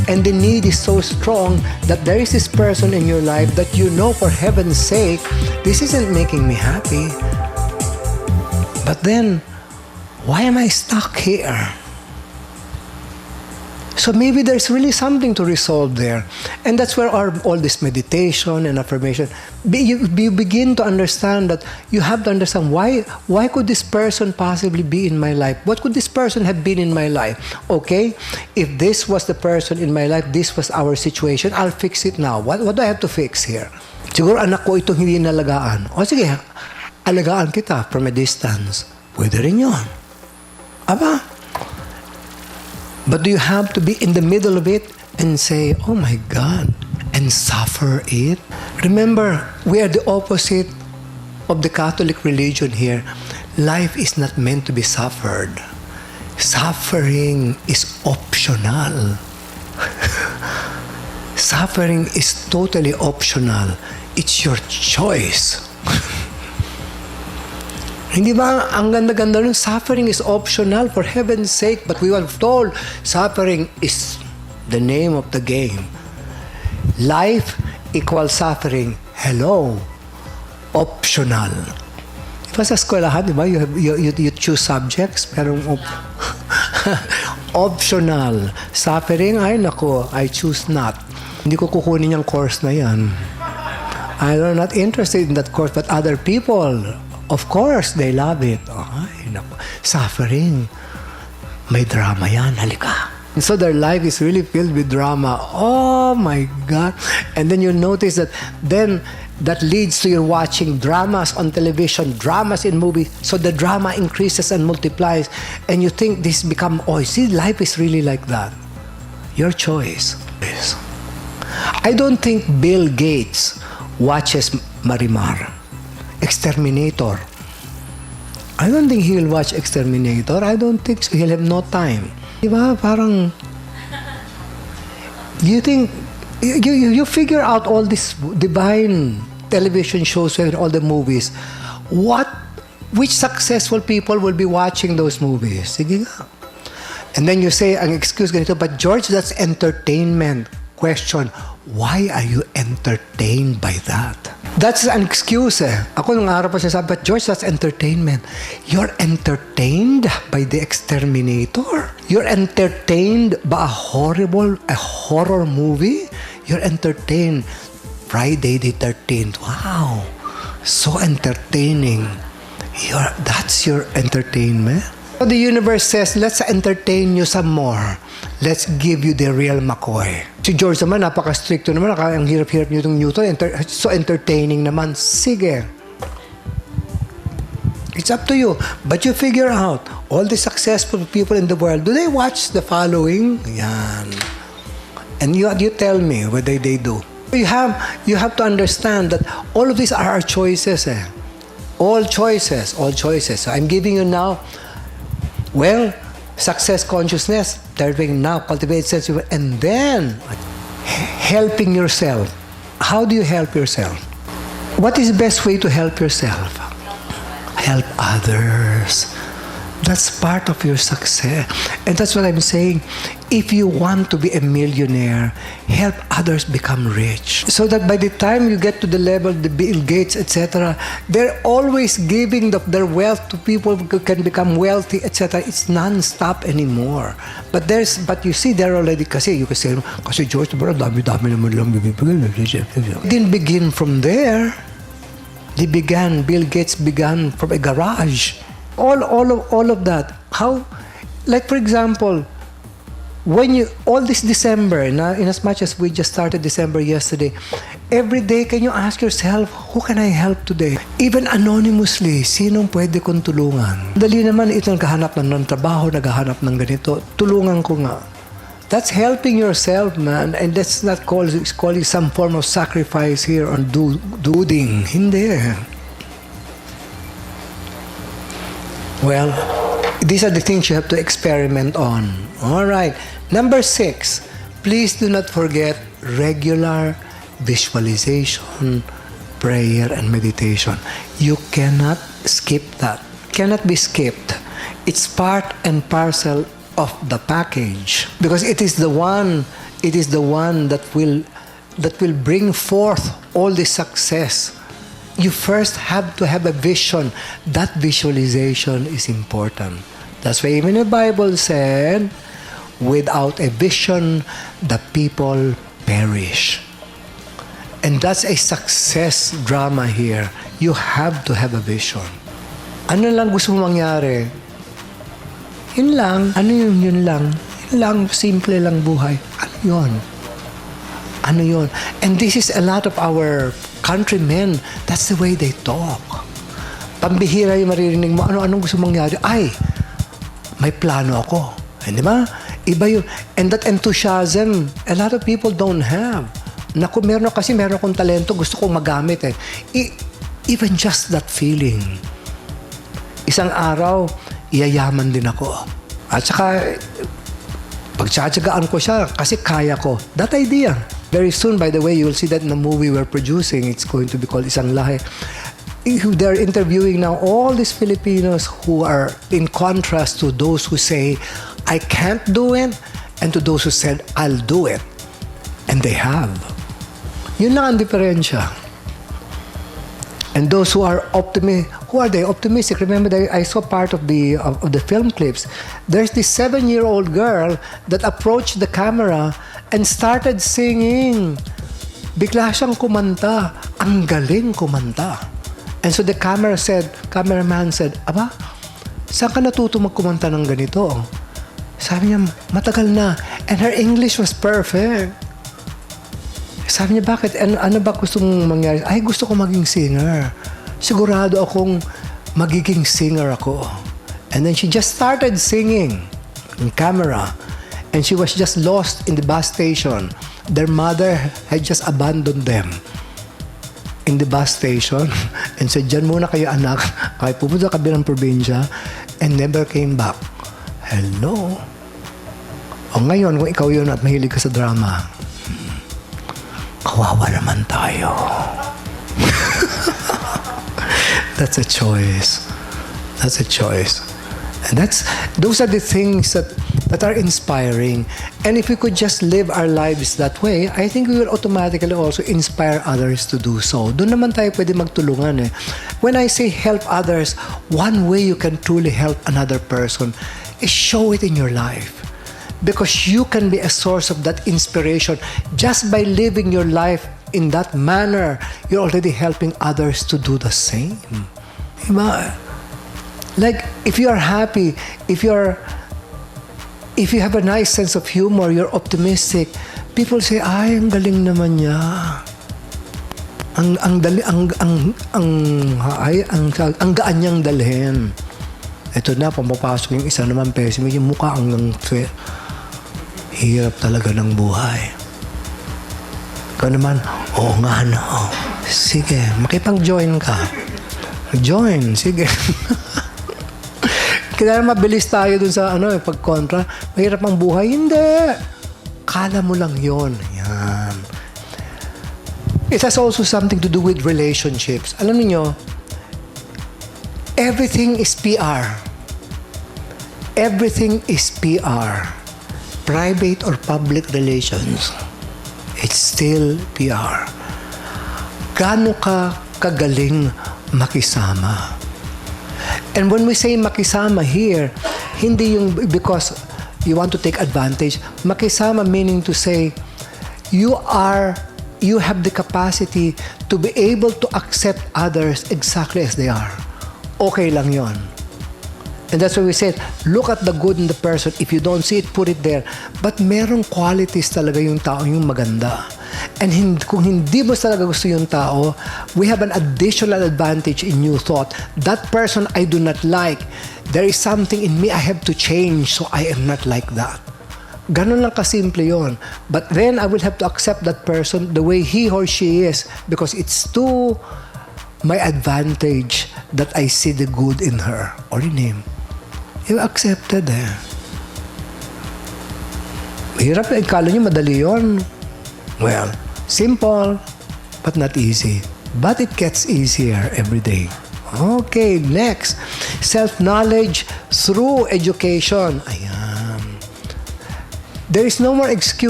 and the need is so strong that there is this person in your life that you know, for heaven's sake, this isn't making me happy. But then, why am I stuck here? So maybe there's really something to resolve there. And that's where all this meditation and affirmation, you begin to understand that you have to understand why could this person possibly be in my life? What could this person have been in my life? Okay, if this was the person in my life, this was our situation, I'll fix it now. What do I have to fix here? Siguro anak ko itong hindi nalagaan. O sige, alagaan kita from a distance. Pwede rin yun. Aba, but do you have to be in the middle of it and say, oh my God, and suffer it? Remember, we are the opposite of the Catholic religion here. Life is not meant to be suffered. Suffering is optional. Suffering is totally optional. It's your choice. Hindi ba ang ganda-ganda nun? Suffering is optional, for heaven's sake. But we were told suffering is the name of the game. Life equals suffering. Hello. Optional. Diba sa eskwelahan, diba? You choose subjects, pero optional. Suffering, ay nako, I choose not. Hindi ko kukunin yung course na yan. I'm not interested in that course, but other people, of course, they love it. Ay, naku. Suffering. May drama yan. Halika. And so their life is really filled with drama. Oh my God. And then you notice that then that leads to your watching dramas on television, dramas in movies. So the drama increases and multiplies. And you think this become, oh, see, life is really like that. Your choice. I don't think Bill Gates watches Marimar. Exterminator. I don't think he will watch Exterminator. I don't think so. He'll have no time. Diba? Parang, you think, you figure out all these divine television shows and all the movies. Which successful people will be watching those movies? Sige nga. And then you say, ang excuse ganito, but George, that's entertainment. Question, why are you entertained by that? That's an excuse eh. Ako nung araw pa siya sabi, but George, that's entertainment. You're entertained by the Exterminator? You're entertained by a horror movie? You're entertained. Friday the 13th. Wow. So entertaining. That's your entertainment? So the universe says, let's entertain you some more. Let's give you the real McCoy. Si George naman, napaka-stricto naman. Ang hirap-hirap niyo itong Newton. So entertaining naman. Sige. It's up to you. But you figure out, all the successful people in the world, do they watch the following? Yan. And you tell me whether they do. You have to understand that all of these are our choices. Eh? All choices. All choices. So I'm giving you now, well, success consciousness, third way now, cultivate sense of, and then helping yourself. How do you help yourself? What is the best way to help yourself? Help others. That's part of your success. And that's what I'm saying. If you want to be a millionaire, help others become rich. So that by the time you get to the level, the Bill Gates, etc., they're always giving their wealth to people who can become wealthy, etc. It's non-stop anymore. But you see, they're already, kasi you can say, kasi George, dami-dami naman lang bibigyan. They didn't begin from there. Bill Gates began from a garage. All of that. How, like for example, all this December, in as much as we just started December yesterday, every day can you ask yourself, who can I help today? Even anonymously, sinong pwede kong tulungan? Dali naman ito naghahanap ng trabaho, naghahanap ng ganito, tulungan ko nga. That's helping yourself, man, and that's not calling some form of sacrifice here on doing. Hindi. Well, these are the things you have to experiment on. All right. Number 6, please do not forget regular visualization, prayer, and meditation. You cannot skip that. Cannot be skipped. It's part and parcel of the package because it is the one It is the one that will bring forth all the success. You first have to have a vision. That visualization is important. That's why even the Bible said, without a vision, the people perish. And that's a success drama here. You have to have a vision. Ano lang gusto mo mangyari? Yun lang. Ano yun lang? Yun lang, simple lang buhay. Ano yun? Ano yun? And this is a lot of our countrymen. That's the way they talk. Pambihira yung maririnig mo, anong gusto mangyari? Ay, may plano ako. Hindi ba? Iba yun. And that enthusiasm, a lot of people don't have. Naku, meron akong talento, gusto kong magamit eh. Even just that feeling. Isang araw, iyayaman din ako. At saka, pagtsatsagaan ko siya kasi kaya ko. That idea. Very soon, by the way, you will see that in the movie we're producing. It's going to be called Isang Lahi. They're interviewing now all these Filipinos who are in contrast to those who say, I can't do it, and to those who said, I'll do it. And they have. Yun lang ang diferensya. And those who are optimistic, who are they? Optimistic. Remember, I saw part of the film clips. There's this 7-year-old girl that approached the camera and started singing. Bigla siyang kumanta. Ang galing kumanta. And so the cameraman said, Aba, saan ka natuto magkumanta ng ganito? Sabi niya, matagal na. And her English was perfect. Sabi niya, bakit? Ano ba gusto mong mangyari? Ay, gusto ko maging singer. Sigurado akong magiging singer ako. And then she just started singing in camera. And she was just lost in the bus station. Their mother had just abandoned them in the bus station and said, dyan muna kayo anak. Kahit pupunta ka bilang probinsya and never came back. Hello? O ngayon, kung ikaw yun at mahilig ka sa drama, kawawa naman tayo. That's a choice. That's a choice. And those are the things that are inspiring. And if we could just live our lives that way, I think we will automatically also inspire others to do so. Doon naman tayo pwede magtulungan eh. When I say help others, one way you can truly help another person is show it in your life. Because you can be a source of that inspiration. Just by living your life in that manner, you're already helping others to do the same. Diba? Like, if you are happy, if you have a nice sense of humor, you're optimistic, people say, ay, ang galing naman niya. Ang gaan niyang dalhin. Ito na, pumapasok yung isa naman pessimo, yung mukha hanggang hirap talaga ng buhay. Ikaw naman, oo nga, no. Sige, makipag-join ka. Join, sige. Kaya mabilis tayo dun sa pag-kontra. Mahirap ang buhay. Hindi. Kala mo lang yon. Yan. It has also something to do with relationships. Alam niyo, everything is PR. Everything is PR. Private or public relations. It's still PR. Gaano ka kagaling makisama? And when we say makisama here, hindi yung because you want to take advantage. Makisama meaning to say, you have the capacity to be able to accept others exactly as they are. Okay lang yon. And that's why we said, look at the good in the person. If you don't see it, put it there. But merong qualities talaga yung tao yung maganda. And kung hindi mo talaga gusto yung tao, we have an additional advantage in new thought. That person I do not like. There is something in me I have to change so I am not like that. Ganun lang kasimple yon. But then I will have to accept that person the way he or she is because it's to my advantage that I see the good in her or in him. You accepted eh. Hirap eh. Kala nyo madali yun. Well, simple, but not easy. But it gets easier every day. Okay, next. Self-knowledge through education. Ayan. There is no more excuse.